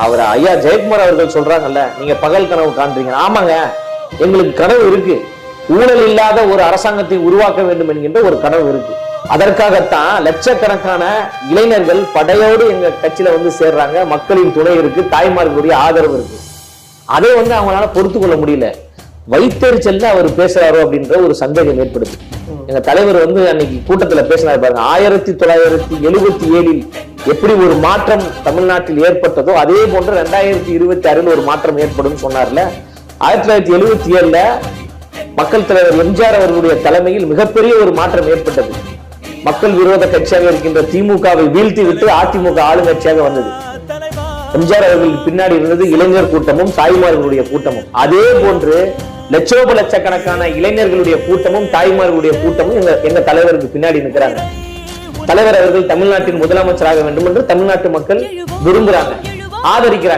அவர் ஐயா ஜெயக்குமார் அவர்கள் சொல்றாங்கல்ல, நீங்க பகல் கனவு காண்றீங்க. ஆமாங்க, எங்களுக்கு கனவு இருக்கு. ஊழல் இல்லாத ஒரு அரசாங்கத்தை உருவாக்க வேண்டும் என்கின்ற ஒரு கனவு இருக்கு. அதற்காகத்தான் லட்சக்கணக்கான இளைஞர்கள் படையோடு எங்க கட்சியில வந்து சேர்றாங்க. மக்களின் துணை இருக்கு, தாய்மார்களுடைய ஆதரவு இருக்கு. அதை வந்து அவங்களால பொறுத்து கொள்ள முடியல. வைத்தறிச்சல்ல அவர் பேசுறாரோ அப்படின்ற ஒரு சந்தேகம் ஏற்படுது. எங்க தலைவர் வந்து அன்னைக்கு கூட்டத்துல பேசினார் பாருங்க. 1977 எப்படி ஒரு மாற்றம் தமிழ்நாட்டில் ஏற்பட்டதோ அதே போன்று 2026 ஒரு மாற்றம் ஏற்படும் சொன்னார்ல. 1977 மக்கள் தலைவர் எம்ஜிஆர் அவர்களுடைய தலைமையில் மிகப்பெரிய ஒரு மாற்றம் ஏற்பட்டது. மக்கள் விரோத கட்சியாக இருக்கின்ற திமுகவை வீழ்த்தி விட்டு அதிமுக ஆளுங்கட்சியாக வந்தது. எம்ஜிஆர் அவர்களுக்கு பின்னாடி இருந்தது இளைஞர் கூட்டமும் தாய்மார்களுடைய கூட்டமும். அதே போன்று லட்சக்கணக்கான இளைஞர்களுடைய கூட்டமும் தாய்மார்களுடைய கூட்டமும் எங்க தலைவருக்கு பின்னாடி நிற்கிறாங்க. தலைவர் அவர்கள் தமிழ்நாட்டின் முதலமைச்சராக வேண்டும் என்று தமிழ்நாட்டு மக்கள் விரும்புறாங்க, ஆதரிக்கிறாங்க.